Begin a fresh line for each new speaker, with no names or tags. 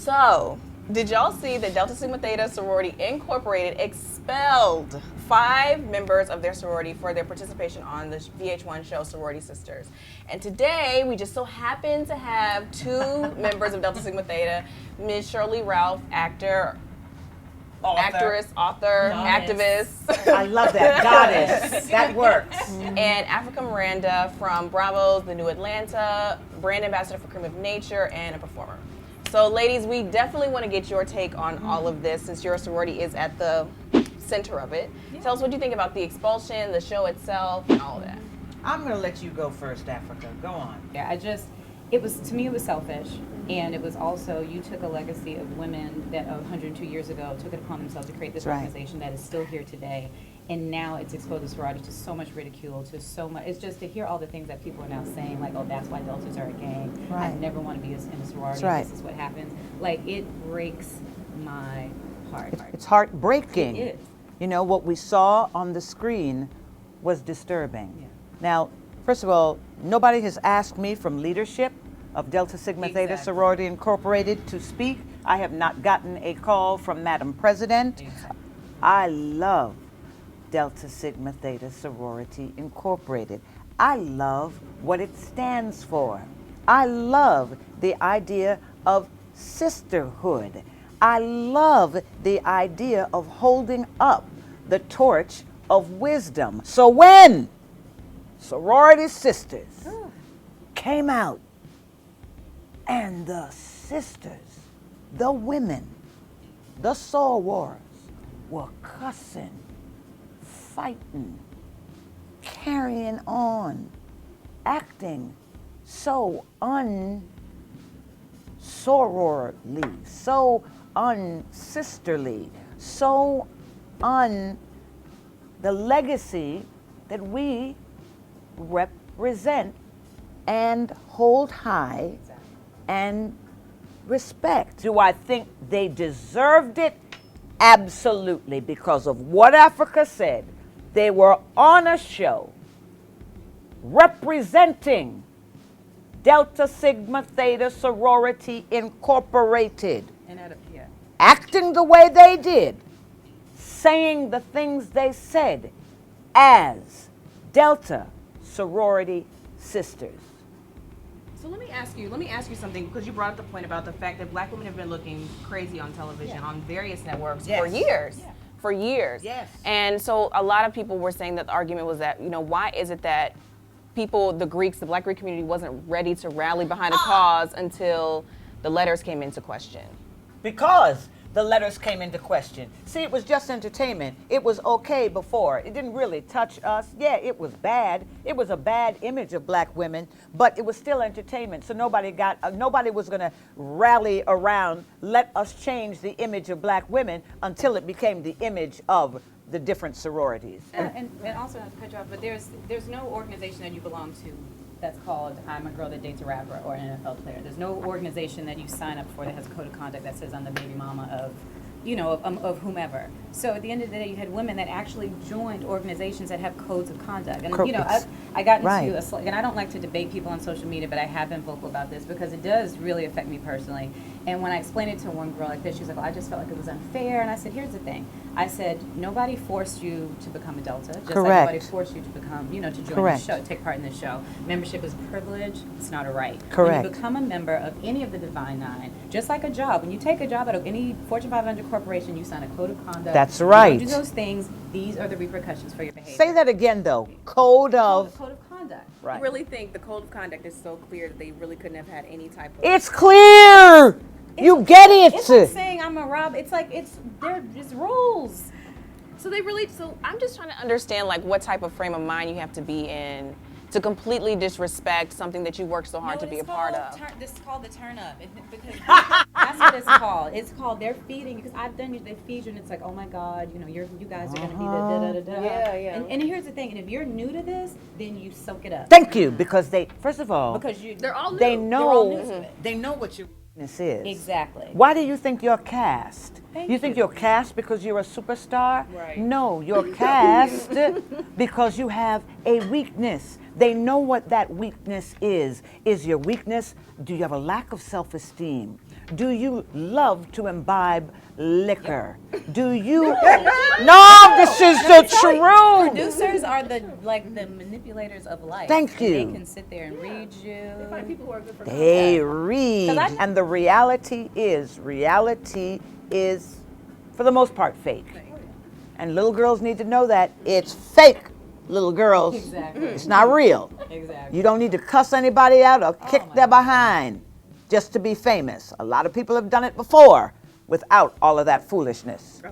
So, did y'all see that Delta Sigma Theta Sorority Incorporated expelled 5 members of their sorority for their participation on the VH1 show Sorority Sisters? And today, we just so happen to have 2 members of Delta Sigma Theta, Ms. Sheryl Lee Ralph, actress, author, activist.
I love that. Goddess. That works.
And Africa Miranda from Bravo's The New Atlanta, brand ambassador for Cream of Nature, and a performer. So ladies, we definitely want to get your take on all of this since your sorority is at the center of it. Yeah. Tell us what you think about the expulsion, the show itself, and all of that.
I'm going to let you go first, Africa. Go on.
Yeah, to me it was selfish, and it was also, you took a legacy of women that 102 years ago took it upon themselves to create this organization that is still here today, and now it's exposed the sorority to so much ridicule, to so much, it's just to hear all the things that people are now saying, like, oh, that's why Deltas are a gang, I never want to be in a sorority, this is what happens. Like, it breaks my heart.
It's heartbreaking.
It is.
You know, what we saw on the screen was disturbing. Yeah. Now, first of all, nobody has asked me from leadership of Delta Sigma Theta Sorority Incorporated to speak. I have not gotten a call from Madam President. I love Delta Sigma Theta Sorority Incorporated. I love what it stands for. I love the idea of sisterhood. I love the idea of holding up the torch of wisdom. So when Sorority Sisters came out, and the sisters, the women, the sorors were cussing, fighting, carrying on, acting so unsororly, so unsisterly, so the legacy that we represent and hold high and respect. Do I think they deserved it? Absolutely, because of what Africa said. They were on a show representing Delta Sigma Theta Sorority Incorporated, acting the way they did, saying the things they said as Delta Sorority Sisters.
So let me ask you something, because you brought up the point about the fact that Black women have been looking crazy on television, on various networks for years. Yeah. For years. Yes. And so a lot of people were saying that the argument was that, why is it that people, the Greeks, the Black Greek community wasn't ready to rally behind a cause until the letters came into question? Because the letters came into question. See, it was just entertainment. It was okay before. It didn't really touch us. Yeah, it was bad. It was a bad image of Black women, but it was still entertainment. So nobody was going to rally around, let us change the image of Black women until it became the image of the different sororities.
And also, not to cut you off, but there's no organization that you belong to that's called I'm a girl that dates a rapper or an NFL player. There's no organization that you sign up for that has a code of conduct that says I'm the baby mama of of whomever. So at the end of the day, you had women that actually joined organizations that have codes of conduct. And I got into and I don't like to debate people on social media, but I have been vocal about this because it does really affect me personally. And when I explained it to one girl like this, she was like, well, I just felt like it was unfair. And I said, here's the thing. I said, nobody forced you to become a Delta, just like nobody forced you to become, to join the show, take part in this show. Membership is a privilege, it's not a right. When you become a member of any of the Divine Nine, just like a job, when you take a job at any Fortune 500 corporation, you sign a code of conduct.
That's right.
You don't do those things, these are the repercussions for your behavior.
Say that again, though. Code of
conduct.
Right. I really think the code of conduct is so clear that they really couldn't have had any type of...
It's clear! You get it.
It's like saying I'm a rob. It's like they're just rules.
So I'm just trying to understand what type of frame of mind you have to be in to completely disrespect something that you worked so hard to be a part of.
This is called the turn up, because that's what it's called. It's called they're feeding, because I've done they feed you and it's like, oh my God, you guys are gonna be the da da da da. Yeah. And here's the thing, and if you're new to this, then you soak it up.
Thank you, because first of all,
they're all new.
They know
they're all new to it.
They know what you is.
Exactly.
Why do you think you're cast?
You
think you're cast because you're a superstar?
Right.
No, you're cast because you have a weakness, They know what that weakness is. Is your weakness, do you have a lack of self-esteem? Do you love to imbibe liquor? Do you? No, this is the truth.
Producers are the manipulators of life.
Thank you.
They can sit there and read you.
They find people who are good for
They
content.
read. And the reality is, for the most part, fake. And little girls need to know that it's fake, little girls.
Exactly.
It's not real.
Exactly.
You don't need to cuss anybody out or kick their behind just to be famous. A lot of people have done it before without all of that foolishness.